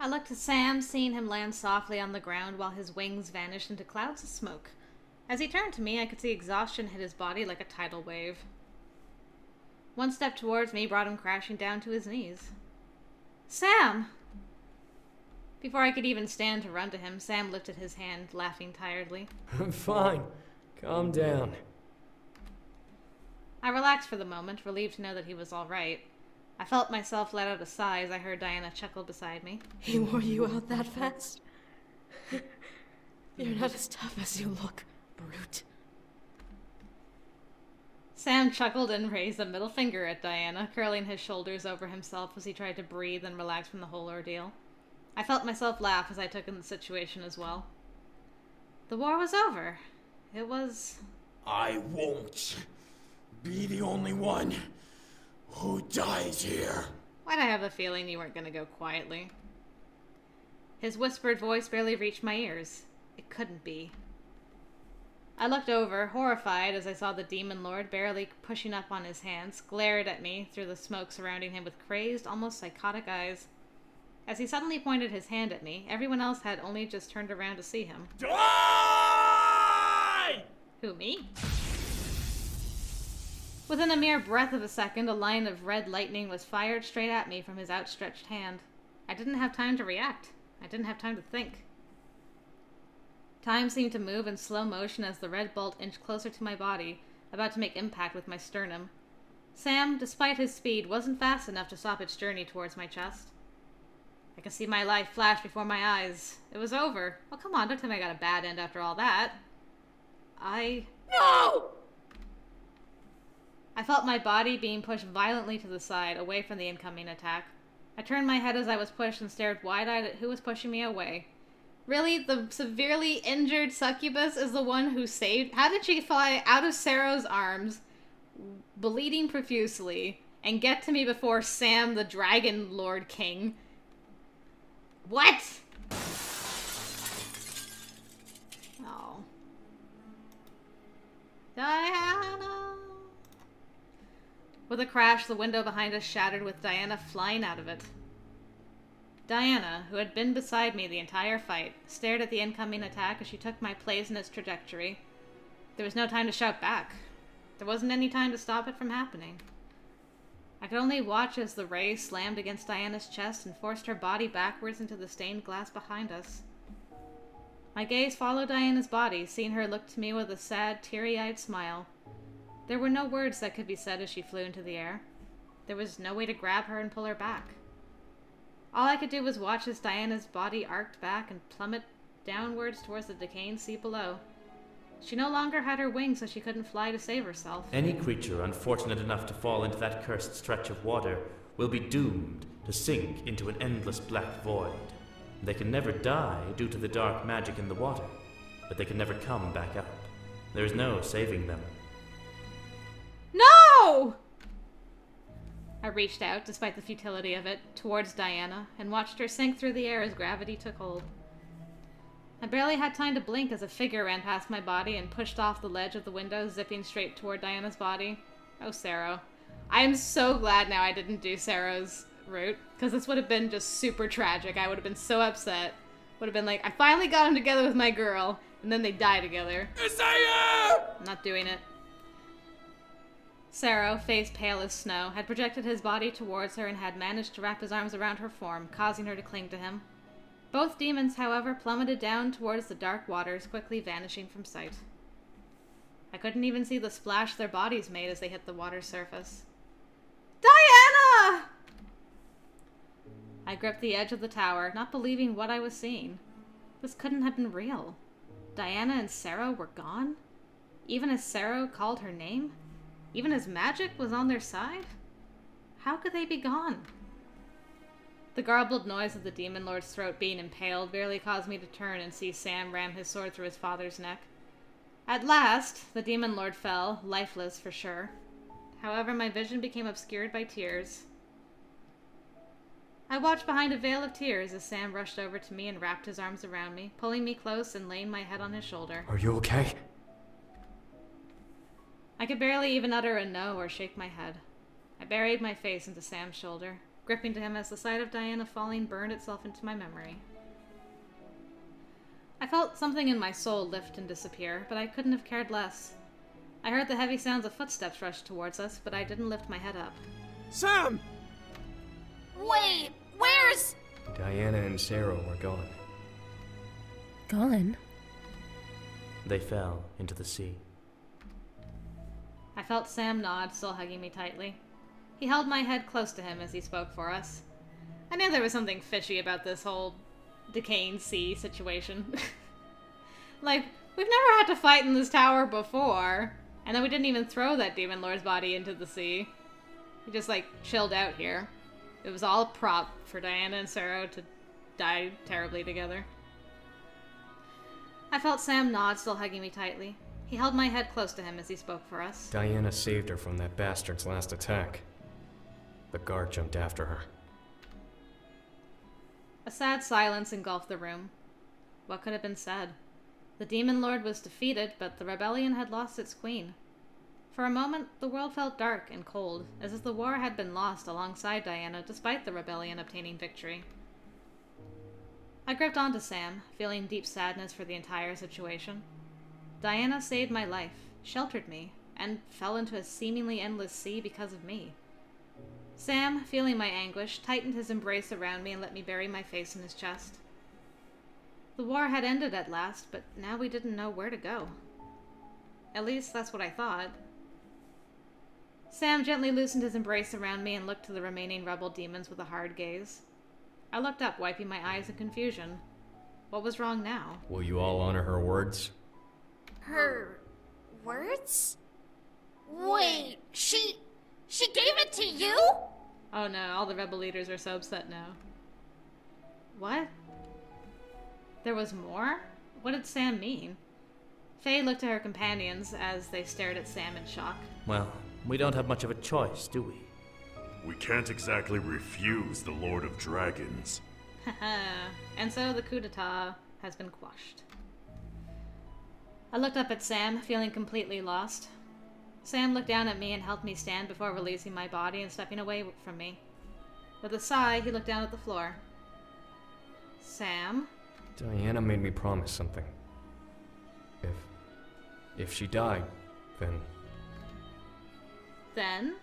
I looked at Sam, seeing him land softly on the ground while his wings vanished into clouds of smoke. As he turned to me, I could see exhaustion hit his body like a tidal wave. One step towards me brought him crashing down to his knees. Sam! Before I could even stand to run to him, Sam lifted his hand, laughing tiredly. I'm fine. Calm down. I relaxed for the moment, relieved to know that he was all right. I felt myself let out a sigh as I heard Diana chuckle beside me. He wore you out that fast? You're not as tough as you look, brute. Sam chuckled and raised a middle finger at Diana, curling his shoulders over himself as he tried to breathe and relax from the whole ordeal. I felt myself laugh as I took in the situation as well. The war was over. It was... I won't be the only one who dies here. Why'd I have a feeling you weren't going to go quietly? His whispered voice barely reached my ears. It couldn't be. I looked over, horrified, as I saw the Demon Lord, barely pushing up on his hands, glared at me through the smoke surrounding him with crazed, almost psychotic eyes. As he suddenly pointed his hand at me, everyone else had only just turned around to see him. Die! Who, me? Within a mere breath of a second, a line of red lightning was fired straight at me from his outstretched hand. I didn't have time to react. I didn't have time to think. Time seemed to move in slow motion as the red bolt inched closer to my body, about to make impact with my sternum. Sam, despite his speed, wasn't fast enough to stop its journey towards my chest. I could see my life flash before my eyes. It was over. Well, come on, don't tell me I got a bad end after all that. No! I felt my body being pushed violently to the side, away from the incoming attack. I turned my head as I was pushed and stared wide-eyed at who was pushing me away. Really? The severely injured succubus is the one who saved... How did she fly out of Sarah's arms, bleeding profusely, and get to me before Sam, the Dragon Lord King? What? Oh. Diana. With a crash, the window behind us shattered with Diana flying out of it. Diana, who had been beside me the entire fight, stared at the incoming attack as she took my place in its trajectory. There was no time to shout back. There wasn't any time to stop it from happening. I could only watch as the ray slammed against Diana's chest and forced her body backwards into the stained glass behind us. My gaze followed Diana's body, seeing her look to me with a sad, teary-eyed smile. There were no words that could be said as she flew into the air. There was no way to grab her and pull her back. All I could do was watch as Diana's body arced back and plummet downwards towards the decaying sea below. She no longer had her wings, so she couldn't fly to save herself. Any creature unfortunate enough to fall into that cursed stretch of water will be doomed to sink into an endless black void. They can never die due to the dark magic in the water, but they can never come back up. There is no saving them. No! I reached out, despite the futility of it, towards Diana, and watched her sink through the air as gravity took hold. I barely had time to blink as a figure ran past my body and pushed off the ledge of the window, zipping straight toward Diana's body. Oh, Sarah. I am so glad now I didn't do Sarah's route, because this would have been just super tragic. I would have been so upset. Would have been like, I finally got him together with my girl, and then they die together. Isaiah! I'm not doing it. Sarah, face pale as snow, had projected his body towards her and had managed to wrap his arms around her form, causing her to cling to him. Both demons, however, plummeted down towards the dark waters, quickly vanishing from sight. I couldn't even see the splash their bodies made as they hit the water's surface. Diana! I gripped the edge of the tower, not believing what I was seeing. This couldn't have been real. Diana and Sarah were gone? Even as Sarah called her name? Even as magic was on their side? How could they be gone? The garbled noise of the Demon Lord's throat being impaled barely caused me to turn and see Sam ram his sword through his father's neck. At last, the Demon Lord fell, lifeless for sure. However, my vision became obscured by tears. I watched behind a veil of tears as Sam rushed over to me and wrapped his arms around me, pulling me close and laying my head on his shoulder. Are you okay? I could barely even utter a no or shake my head. I buried my face into Sam's shoulder. gripping to him as the sight of Diana falling burned itself into my memory. I felt something in my soul lift and disappear, but I couldn't have cared less. I heard the heavy sounds of footsteps rush towards us, but I didn't lift my head up. Sam! Wait, where's... Diana and Sarah were gone. Gone? They fell into the sea. I felt Sam nod, still hugging me tightly. He held my head close to him as he spoke for us. I knew there was something fishy about this whole decaying sea situation. Like, we've never had to fight in this tower before, and then we didn't even throw that demon lord's body into the sea. He just, like, chilled out here. It was all a prop for Diana and Sarah to die terribly together. I felt Sam nod, still hugging me tightly. He held my head close to him as he spoke for us. Diana saved her from that bastard's last attack. The guard jumped after her. A sad silence engulfed the room. What could have been said? The demon lord was defeated, but the rebellion had lost its queen. For a moment, the world felt dark and cold, as if the war had been lost alongside Diana, despite the rebellion obtaining victory. I gripped onto Sam, feeling deep sadness for the entire situation. Diana saved my life, sheltered me, and fell into a seemingly endless sea because of me. Sam, feeling my anguish, tightened his embrace around me and let me bury my face in his chest. The war had ended at last, but now we didn't know where to go. At least that's what I thought. Sam gently loosened his embrace around me and looked to the remaining rebel demons with a hard gaze. I looked up, wiping my eyes in confusion. What was wrong now? Will you all honor her words? Her... words? Wait, she gave it to you? Oh no, all the rebel leaders are so upset now. What? There was more? What did Sam mean? Faye looked at her companions as they stared at Sam in shock. Well, we don't have much of a choice, do we? We can't exactly refuse the Lord of Dragons. Haha. And so the coup d'etat has been quashed. I looked up at Sam, feeling completely lost. Sam looked down at me and helped me stand before releasing my body and stepping away from me. With a sigh, he looked down at the floor. Sam? Diana made me promise something. If she died, then... Then?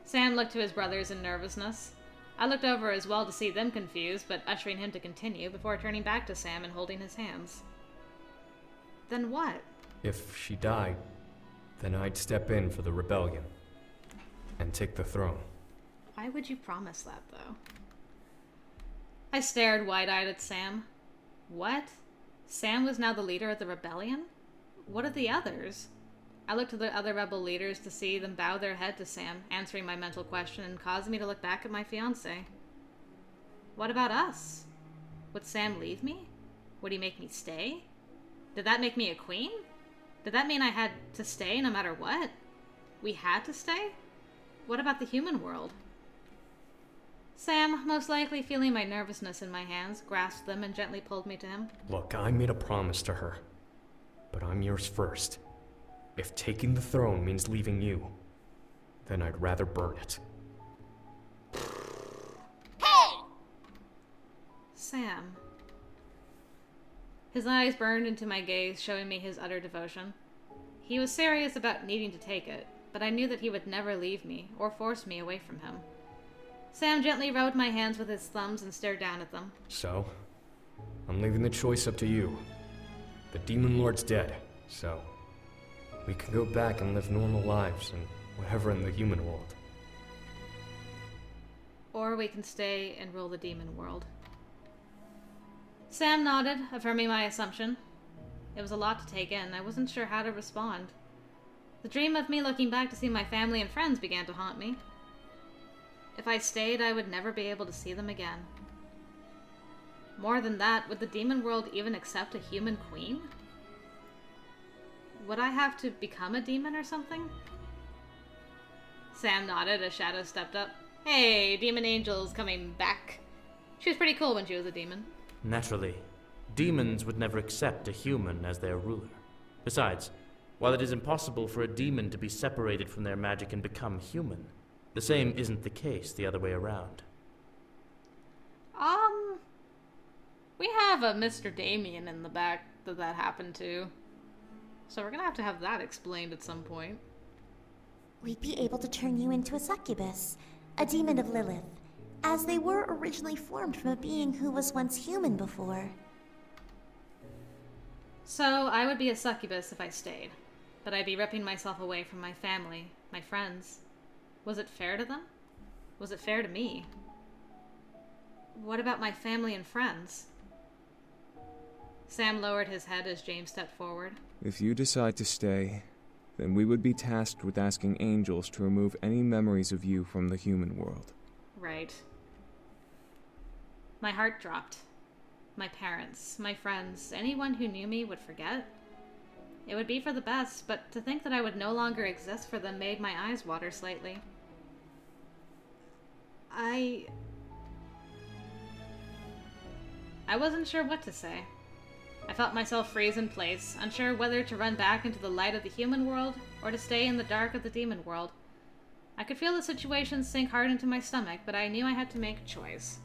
Sam looked to his brothers in nervousness. I looked over as well to see them confused, but ushering him to continue before turning back to Sam and holding his hands. Then what? If she died, then I'd step in for the rebellion and take the throne. Why would you promise that, though? I stared wide-eyed at Sam. What? Sam was now the leader of the rebellion? What of the others? I looked to the other rebel leaders to see them bow their head to Sam, answering my mental question and causing me to look back at my fiancé. What about us? Would Sam leave me? Would he make me stay? Did that make me a queen? Did that mean I had to stay no matter what? We had to stay? What about the human world? Sam, most likely feeling my nervousness in my hands, grasped them and gently pulled me to him. Look, I made a promise to her, but I'm yours first. If taking the throne means leaving you, then I'd rather burn it. Hey! Sam. His eyes burned into my gaze, showing me his utter devotion. He was serious about needing to take it, but I knew that he would never leave me or force me away from him. Sam gently rubbed my hands with his thumbs and stared down at them. So, I'm leaving the choice up to you. The Demon Lord's dead, so we can go back and live normal lives and whatever in the human world. Or we can stay and rule the demon world. Sam nodded, affirming my assumption. It was a lot to take in. I wasn't sure how to respond. The dream of me looking back to see my family and friends began to haunt me. If I stayed, I would never be able to see them again. More than that, would the demon world even accept a human queen? Would I have to become a demon or something? Sam nodded as Shadow stepped up. Hey, Demon Angel's coming back. She was pretty cool when she was a demon. Naturally, demons would never accept a human as their ruler. Besides, while it is impossible for a demon to be separated from their magic and become human, The same isn't the case the other way around. We have a Mr. Damien in the back that happened to. So we're gonna have to have that explained at some point. We'd be able to turn you into a succubus, a demon of Lilith, as they were originally formed from a being who was once human before. So I would be a succubus if I stayed, but I'd be ripping myself away from my family, my friends. Was it fair to them? Was it fair to me? What about my family and friends? Sam lowered his head as James stepped forward. If you decide to stay, then we would be tasked with asking angels to remove any memories of you from the human world. Right. My heart dropped. My parents, my friends, anyone who knew me would forget. It would be for the best, but to think that I would no longer exist for them made my eyes water slightly. I wasn't sure what to say. I felt myself freeze in place, unsure whether to run back into the light of the human world or to stay in the dark of the demon world. I could feel the situation sink hard into my stomach, but I knew I had to make a choice.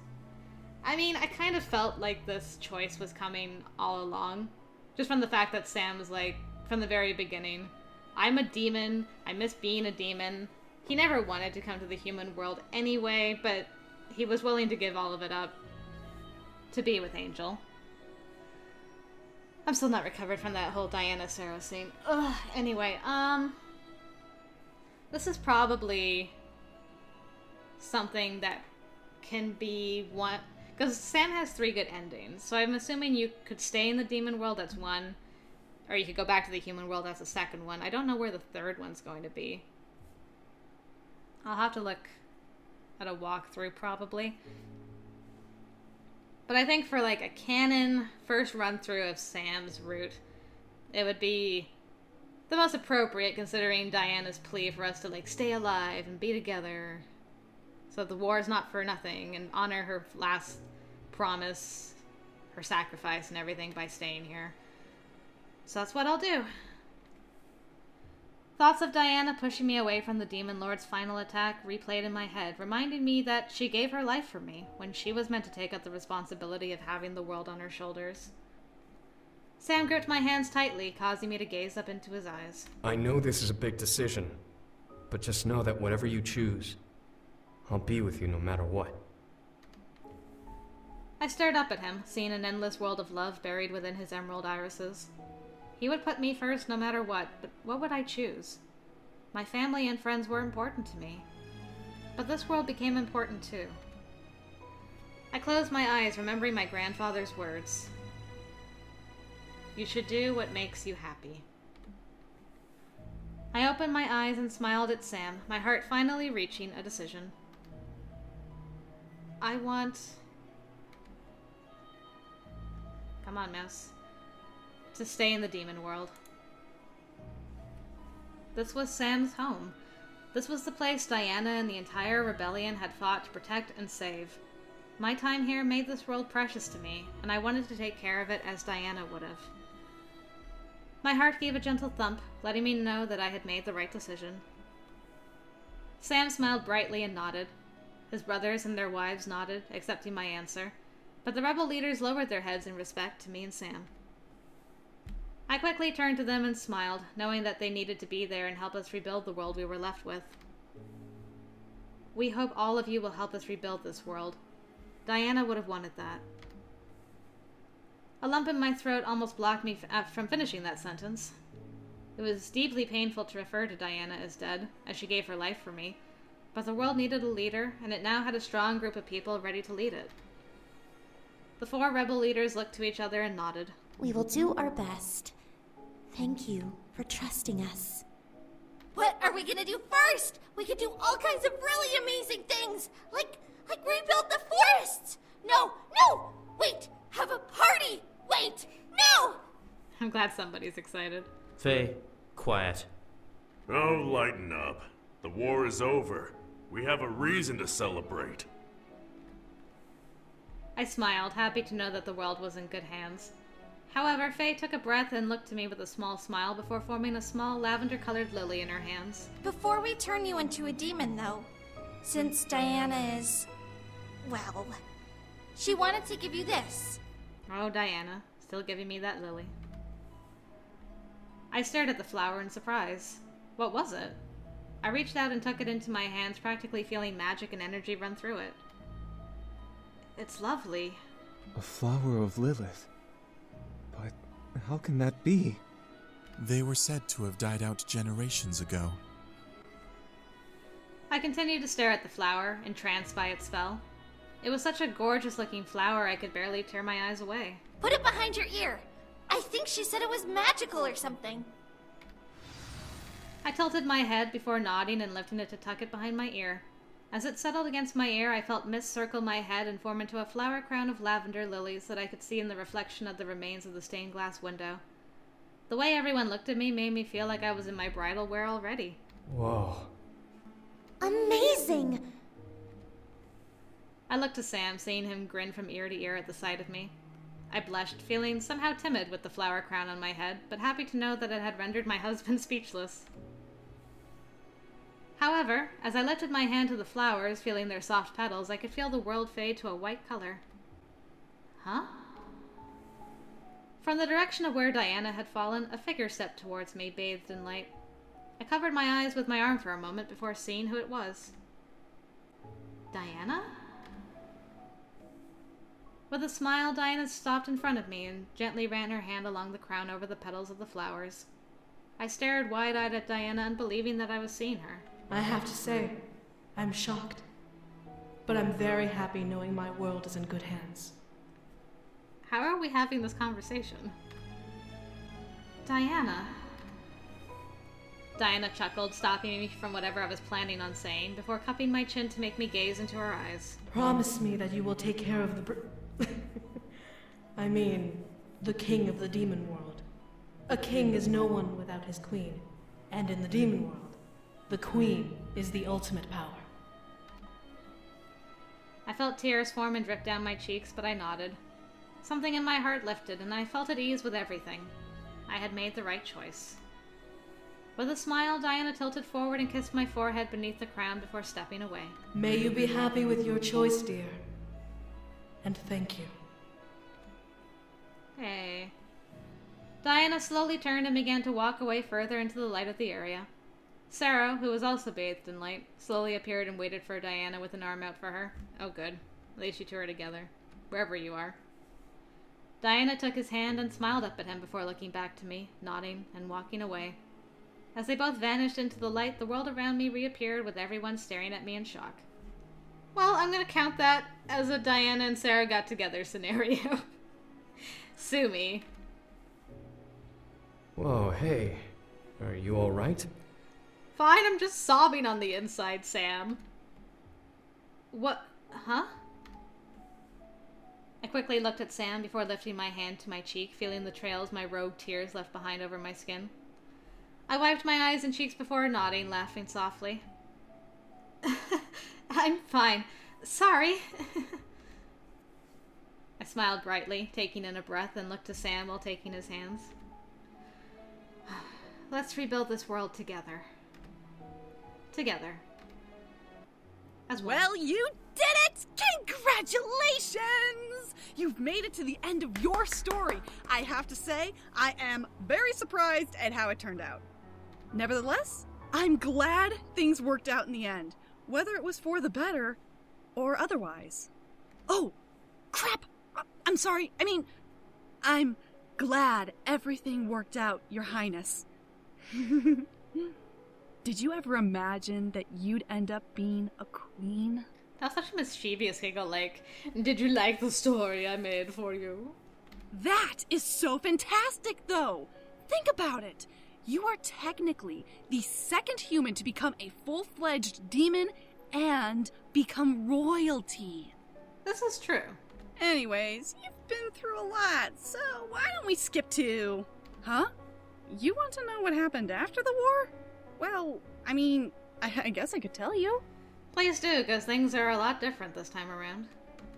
I mean, I kind of felt like this choice was coming all along, just from the fact that Sam was like, from the very beginning, I'm a demon, I miss being a demon. He never wanted to come to the human world anyway, but he was willing to give all of it up to be with Angel. I'm still not recovered from that whole Diana Sarah scene. Ugh, anyway, this is probably something that can be one, because Sam has 3 good endings, so I'm assuming you could stay in the demon world, that's one, or you could go back to the human world, that's the second one. I don't know where the third one's going to be. I'll have to look at a walkthrough, probably. But I think for like a canon first run through of Sam's route, it would be the most appropriate considering Diana's plea for us to like stay alive and be together so the war is not for nothing and honor her last promise, her sacrifice and everything by staying here. So that's what I'll do. Thoughts of Diana pushing me away from the Demon Lord's final attack replayed in my head, reminding me that she gave her life for me when she was meant to take up the responsibility of having the world on her shoulders. Sam gripped my hands tightly, causing me to gaze up into his eyes. I know this is a big decision, but just know that whatever you choose, I'll be with you no matter what. I stared up at him, seeing an endless world of love buried within his emerald irises. He would put me first no matter what, but what would I choose? My family and friends were important to me. But this world became important too. I closed my eyes, remembering my grandfather's words. You should do what makes you happy. I opened my eyes and smiled at Sam, my heart finally reaching a decision. I want... Come on, mouse. To stay in the demon world. This was Sam's home. This was the place Diana and the entire rebellion had fought to protect and save. My time here made this world precious to me, and I wanted to take care of it as Diana would have. My heart gave a gentle thump, letting me know that I had made the right decision. Sam smiled brightly and nodded. His brothers and their wives nodded, accepting my answer, but the rebel leaders lowered their heads in respect to me and Sam. I quickly turned to them and smiled, knowing that they needed to be there and help us rebuild the world we were left with. We hope all of you will help us rebuild this world. Diana would have wanted that. A lump in my throat almost blocked me from finishing that sentence. It was deeply painful to refer to Diana as dead, as she gave her life for me, but the world needed a leader, and it now had a strong group of people ready to lead it. The 4 rebel leaders looked to each other and nodded. We will do our best. Thank you for trusting us. What are we gonna do first? We could do all kinds of really amazing things, like rebuild the forests. No, wait, have a party. Wait, no! I'm glad somebody's excited. Faye, quiet. Oh, lighten up. The war is over. We have a reason to celebrate. I smiled, happy to know that the world was in good hands. However, Faye took a breath and looked to me with a small smile before forming a small lavender-colored lily in her hands. Before we turn you into a demon, though, Since Diana is... well... she wanted to give you this. Oh, Diana, still giving me that lily. I stared at the flower in surprise. What was it? I reached out and took it into my hands, practically feeling magic and energy run through it. It's lovely. A flower of Lilith. But how can that be? They were said to have died out generations ago. I continued to stare at the flower, entranced by its spell. It was such a gorgeous-looking flower I could barely tear my eyes away. Put it behind your ear. I think she said it was magical or something. I tilted my head before nodding and lifting it to tuck it behind my ear. As it settled against my ear, I felt mist circle my head and form into a flower crown of lavender lilies that I could see in the reflection of the remains of the stained glass window. The way everyone looked at me made me feel like I was in my bridal wear already. Whoa. Amazing! I looked to Sam, seeing him grin from ear to ear at the sight of me. I blushed, feeling somehow timid with the flower crown on my head, but happy to know that it had rendered my husband speechless. However, as I lifted my hand to the flowers, feeling their soft petals, I could feel the world fade to a white color. Huh? From the direction of where Diana had fallen, a figure stepped towards me, bathed in light. I covered my eyes with my arm for a moment before seeing who it was. Diana? With a smile, Diana stopped in front of me and gently ran her hand along the crown over the petals of the flowers. I stared wide-eyed at Diana, unbelieving that I was seeing her. I have to say, I'm shocked. But I'm very happy knowing my world is in good hands. How are we having this conversation? Diana. Diana chuckled, stopping me from whatever I was planning on saying, before cupping my chin to make me gaze into her eyes. Promise me that you will take care of the I mean, the king of the demon world. A king is no one without his queen. And in the demon world, the queen is the ultimate power. I felt tears form and drip down my cheeks, but I nodded. Something in my heart lifted, and I felt at ease with everything. I had made the right choice. With a smile, Diana tilted forward and kissed my forehead beneath the crown before stepping away. May you be happy with your choice, dear. And thank you. Hey. Diana slowly turned and began to walk away further into the light of the area. Sarah, who was also bathed in light, slowly appeared and waited for Diana with an arm out for her. Oh good. At least you two are together. Wherever you are. Diana took his hand and smiled up at him before looking back to me, nodding and walking away. As they both vanished into the light, the world around me reappeared with everyone staring at me in shock. Well, I'm gonna count that as a Diana and Sarah got together scenario. Sue me. Whoa, hey. Are you alright? Fine, I'm just sobbing on the inside, Sam. What? Huh? I quickly looked at Sam before lifting my hand to my cheek, feeling the trails my rogue tears left behind over my skin. I wiped my eyes and cheeks before nodding, laughing softly. I'm fine. Sorry. I smiled brightly, taking in a breath, and looked to Sam while taking his hands. Let's rebuild this world together. Together. As one. Well, you did it! Congratulations! You've made it to the end of your story. I have to say, I am very surprised at how it turned out. Nevertheless, I'm glad things worked out in the end, whether it was for the better or otherwise. Oh, crap! I'm sorry. I'm glad everything worked out, Your Highness. Did you ever imagine that you'd end up being a queen? That was such a mischievous giggle, like, did you like the story I made for you? That is so fantastic, though! Think about it. You are technically the second human to become a full-fledged demon and become royalty. This is true. Anyways, you've been through a lot, so why don't we skip to... Huh? You want to know what happened after the war? Well, I guess I could tell you. Please do, because things are a lot different this time around.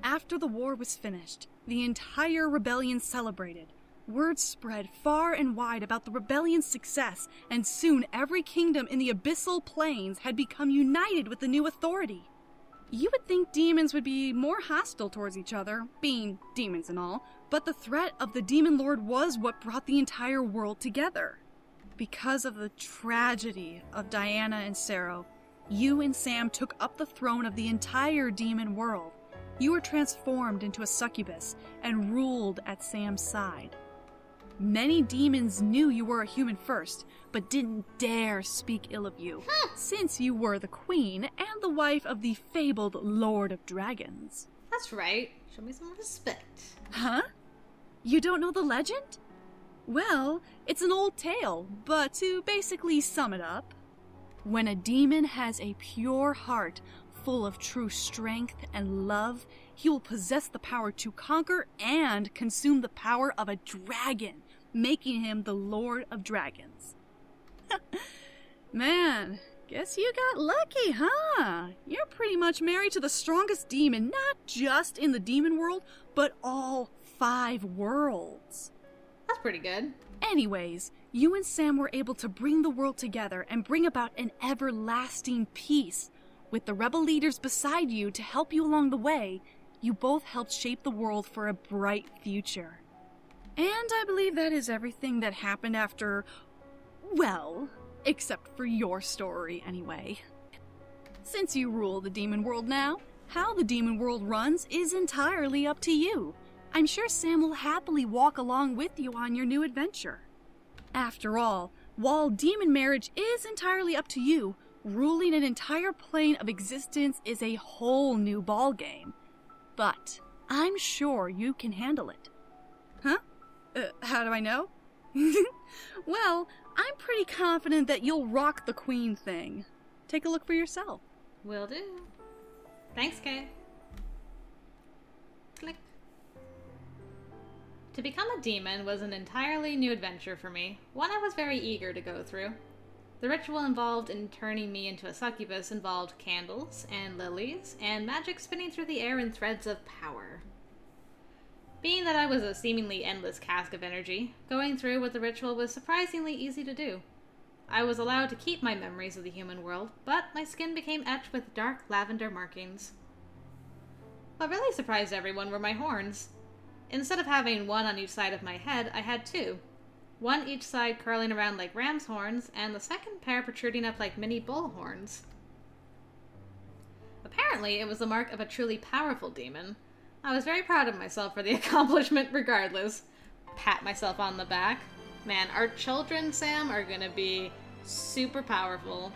After the war was finished, the entire rebellion celebrated. Word spread far and wide about the rebellion's success, and soon every kingdom in the Abyssal Plains had become united with the new authority. You would think demons would be more hostile towards each other, being demons and all, but the threat of the Demon Lord was what brought the entire world together. Because of the tragedy of Diana and Sero, you and Sam took up the throne of the entire demon world. You were transformed into a succubus and ruled at Sam's side. Many demons knew you were a human first, but didn't dare speak ill of you, since you were the queen and the wife of the fabled Lord of Dragons. That's right. Show me some respect. Huh? You don't know the legend? Well, it's an old tale, but to basically sum it up, when a demon has a pure heart full of true strength and love, he will possess the power to conquer and consume the power of a dragon, making him the Lord of Dragons. Man, guess you got lucky, huh? You're pretty much married to the strongest demon, not just in the demon world, but all 5 worlds. That's pretty good. Anyways, you and Sam were able to bring the world together and bring about an everlasting peace. With the rebel leaders beside you to help you along the way, you both helped shape the world for a bright future. And I believe that is everything that happened after, well, except for your story anyway. Since you rule the demon world now, how the demon world runs is entirely up to you. I'm sure Sam will happily walk along with you on your new adventure. After all, while demon marriage is entirely up to you, ruling an entire plane of existence is a whole new ballgame. But I'm sure you can handle it. Huh? How do I know? Well, I'm pretty confident that you'll rock the queen thing. Take a look for yourself. Will do. Thanks, Kay. Click. To become a demon was an entirely new adventure for me, one I was very eager to go through. The ritual involved in turning me into a succubus involved candles and lilies, and magic spinning through the air in threads of power. Being that I was a seemingly endless cask of energy, going through with the ritual was surprisingly easy to do. I was allowed to keep my memories of the human world, but my skin became etched with dark lavender markings. What really surprised everyone were my horns. Instead of having one on each side of my head, I had 2. One each side curling around like ram's horns, and the second pair protruding up like mini bull horns. Apparently, it was the mark of a truly powerful demon. I was very proud of myself for the accomplishment regardless. Pat myself on the back. Man, our children, Sam, are gonna be super powerful.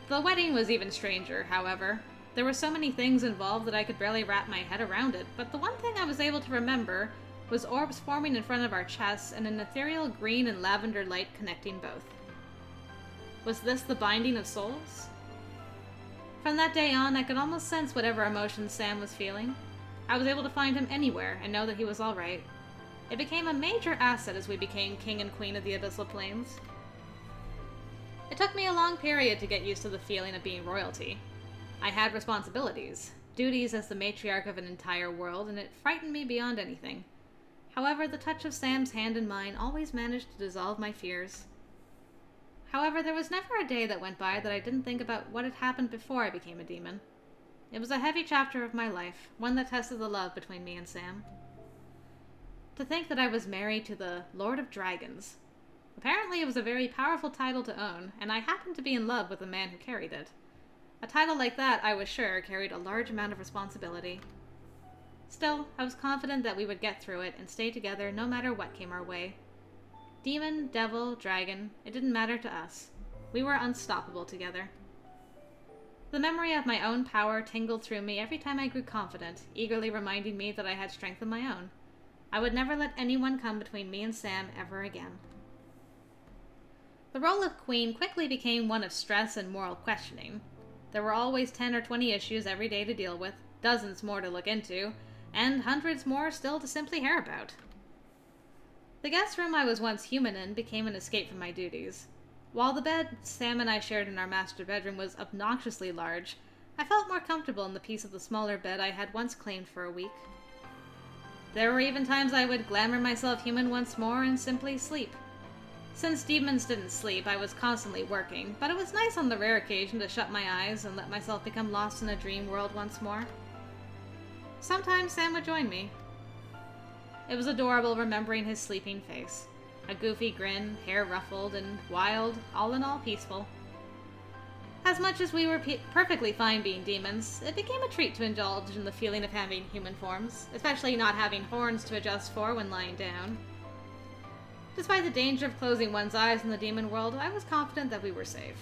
The wedding was even stranger, however. There were so many things involved that I could barely wrap my head around it, but the one thing I was able to remember was orbs forming in front of our chests and an ethereal green and lavender light connecting both. Was this the binding of souls? From that day on, I could almost sense whatever emotions Sam was feeling. I was able to find him anywhere and know that he was alright. It became a major asset as we became king and queen of the Abyssal Plains. It took me a long period to get used to the feeling of being royalty. I had responsibilities, duties as the matriarch of an entire world, and it frightened me beyond anything. However, the touch of Sam's hand in mine always managed to dissolve my fears. However, there was never a day that went by that I didn't think about what had happened before I became a demon. It was a heavy chapter of my life, one that tested the love between me and Sam. To think that I was married to the Lord of Dragons. Apparently it was a very powerful title to own, and I happened to be in love with the man who carried it. A title like that, I was sure, carried a large amount of responsibility. Still, I was confident that we would get through it and stay together no matter what came our way. Demon, devil, dragon, it didn't matter to us. We were unstoppable together. The memory of my own power tingled through me every time I grew confident, eagerly reminding me that I had strength of my own. I would never let anyone come between me and Sam ever again. The role of queen quickly became one of stress and moral questioning. There were always 10 or 20 issues every day to deal with, dozens more to look into, and hundreds more still to simply hear about. The guest room I was once human in became an escape from my duties. While the bed Sam and I shared in our master bedroom was obnoxiously large, I felt more comfortable in the piece of the smaller bed I had once claimed for a week. There were even times I would glamour myself human once more and simply sleep. Since demons didn't sleep, I was constantly working, but it was nice on the rare occasion to shut my eyes and let myself become lost in a dream world once more. Sometimes Sam would join me. It was adorable remembering his sleeping face. A goofy grin, hair ruffled, and wild, all in all peaceful. As much as we were perfectly fine being demons, it became a treat to indulge in the feeling of having human forms, especially not having horns to adjust for when lying down. Despite the danger of closing one's eyes in the demon world, I was confident that we were safe.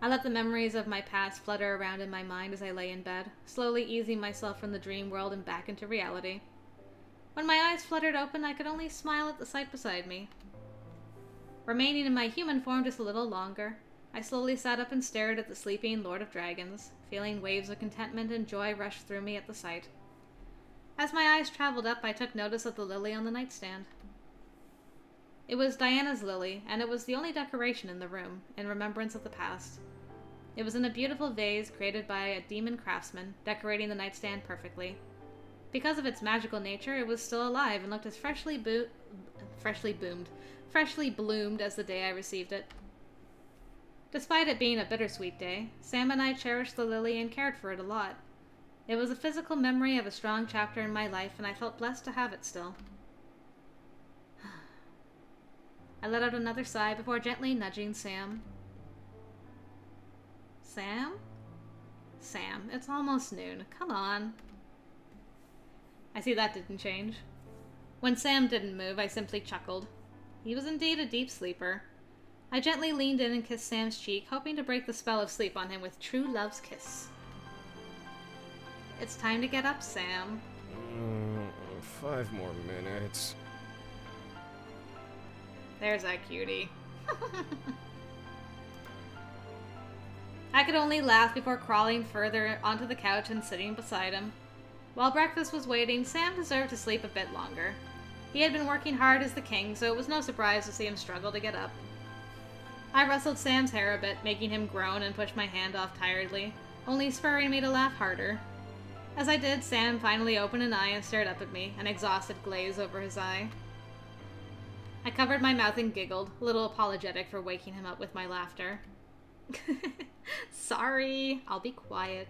I let the memories of my past flutter around in my mind as I lay in bed, slowly easing myself from the dream world and back into reality. When my eyes fluttered open, I could only smile at the sight beside me. Remaining in my human form just a little longer, I slowly sat up and stared at the sleeping Lord of Dragons, feeling waves of contentment and joy rush through me at the sight. As my eyes traveled up, I took notice of the lily on the nightstand. It was Diana's lily, and it was the only decoration in the room, in remembrance of the past. It was in a beautiful vase created by a demon craftsman, decorating the nightstand perfectly. Because of its magical nature, it was still alive and looked as freshly bloomed as the day I received it. Despite it being a bittersweet day, Sam and I cherished the lily and cared for it a lot. It was a physical memory of a strong chapter in my life, and I felt blessed to have it still. I let out another sigh before gently nudging Sam. Sam? Sam, it's almost noon. Come on. I see that didn't change. When Sam didn't move, I simply chuckled. He was indeed a deep sleeper. I gently leaned in and kissed Sam's cheek, hoping to break the spell of sleep on him with true love's kiss. It's time to get up, Sam. 5 more minutes. There's that cutie. I could only laugh before crawling further onto the couch and sitting beside him. While breakfast was waiting, Sam deserved to sleep a bit longer. He had been working hard as the king, so it was no surprise to see him struggle to get up. I rustled Sam's hair a bit, making him groan and push my hand off tiredly, only spurring me to laugh harder. As I did, Sam finally opened an eye and stared up at me, an exhausted glaze over his eye. I covered my mouth and giggled, a little apologetic for waking him up with my laughter. Sorry, I'll be quiet.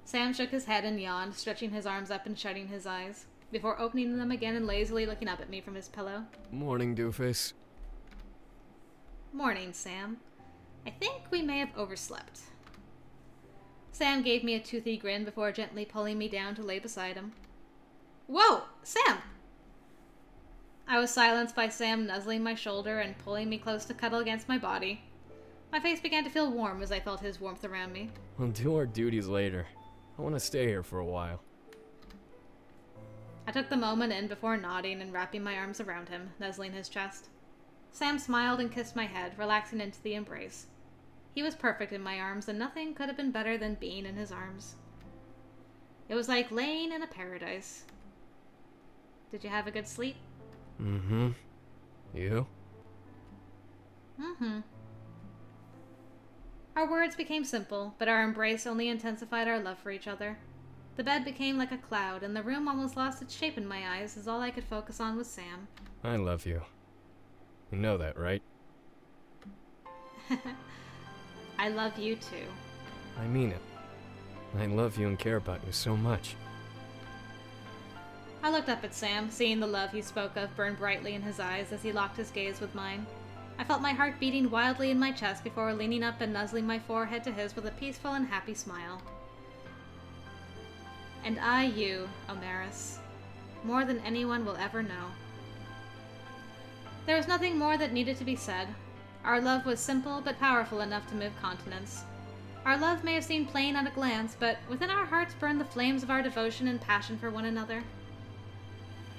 Sam shook his head and yawned, stretching his arms up and shutting his eyes, before opening them again and lazily looking up at me from his pillow. Morning, doofus. Morning, Sam. I think we may have overslept. Sam gave me a toothy grin before gently pulling me down to lay beside him. Whoa! Sam! I was silenced by Sam nuzzling my shoulder and pulling me close to cuddle against my body. My face began to feel warm as I felt his warmth around me. We'll do our duties later. I want to stay here for a while. I took the moment in before nodding and wrapping my arms around him, nuzzling his chest. Sam smiled and kissed my head, relaxing into the embrace. He was perfect in my arms, and nothing could have been better than being in his arms. It was like laying in a paradise. Did you have a good sleep? Mm-hmm. You? Mm-hmm. Our words became simple, but our embrace only intensified our love for each other. The bed became like a cloud, and the room almost lost its shape in my eyes as all I could focus on was Sam. I love you. You know that, right? I love you too. I mean it. I love you and care about you so much. I looked up at Sam, seeing the love he spoke of burn brightly in his eyes as he locked his gaze with mine. I felt my heart beating wildly in my chest before leaning up and nuzzling my forehead to his with a peaceful and happy smile. And I you, Omaris, more than anyone will ever know. There was nothing more that needed to be said. Our love was simple but powerful enough to move continents. Our love may have seemed plain at a glance, but within our hearts burned the flames of our devotion and passion for one another.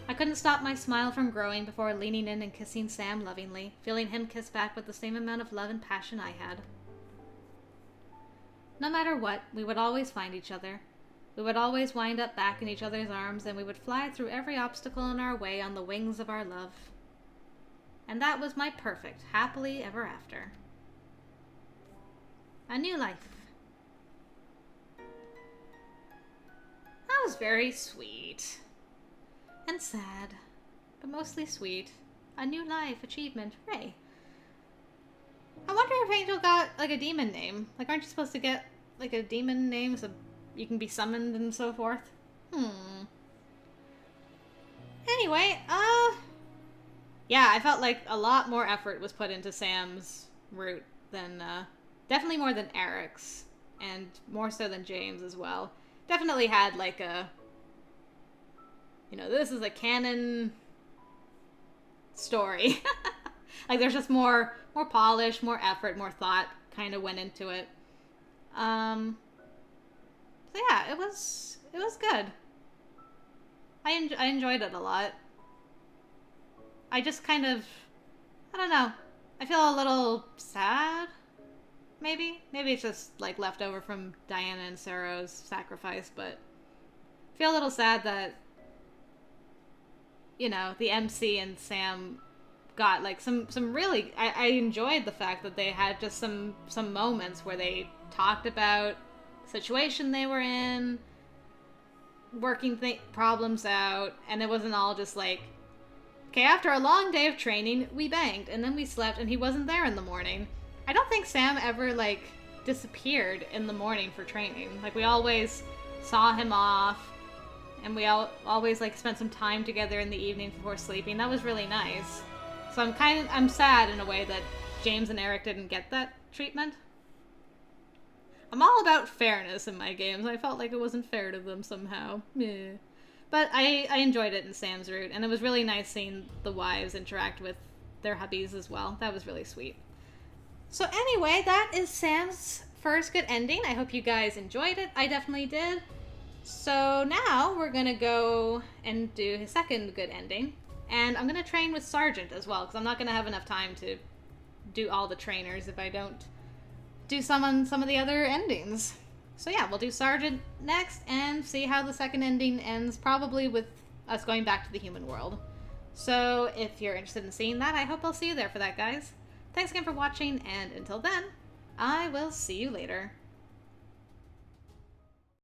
I couldn't stop my smile from growing before leaning in and kissing Sam lovingly, feeling him kiss back with the same amount of love and passion I had. No matter what, we would always find each other. We would always wind up back in each other's arms, and we would fly through every obstacle in our way on the wings of our love. And that was my perfect, happily ever after. A new life. That was very sweet. And sad. but mostly sweet. A new life achievement. Hooray. I wonder if Angel got, like, a demon name. Like, aren't you supposed to get, like, a demon name so you can be summoned and so forth? Anyway, yeah, I felt like a lot more effort was put into Sam's route than, definitely more than Eric's, and more so than James as well. Definitely had, like, a, you know, this is a canon story. Like, there's just more polish, more effort, more thought kind of went into it. So yeah, it was good. I enjoyed it a lot. I just kind of, I don't know. I feel a little sad, maybe. Maybe it's just, like, left over from Diana and Saro's sacrifice, but I feel a little sad that, you know, the MC and Sam got, like, some really, I enjoyed the fact that they had just some moments where they talked about the situation they were in, working problems out, and it wasn't all just like, okay, after a long day of training, we banged, and then we slept, and he wasn't there in the morning. I don't think Sam ever, like, disappeared in the morning for training. Like, we always saw him off, and we always, like, spent some time together in the evening before sleeping. That was really nice. So I'm sad in a way that James and Eric didn't get that treatment. I'm all about fairness in my games. I felt like it wasn't fair to them somehow. Yeah. But I enjoyed it in Sam's route, and it was really nice seeing the wives interact with their hubbies as well. That was really sweet. So anyway, that is Sam's first good ending. I hope you guys enjoyed it. I definitely did. So now we're gonna go and do his second good ending. And I'm gonna train with Sergeant as well, because I'm not gonna have enough time to do all the trainers if I don't do some on some of the other endings. So yeah, we'll do Sergeant next and see how the second ending ends, probably with us going back to the human world. So if you're interested in seeing that, I hope I'll see you there for that, guys. Thanks again for watching, and until then, I will see you later.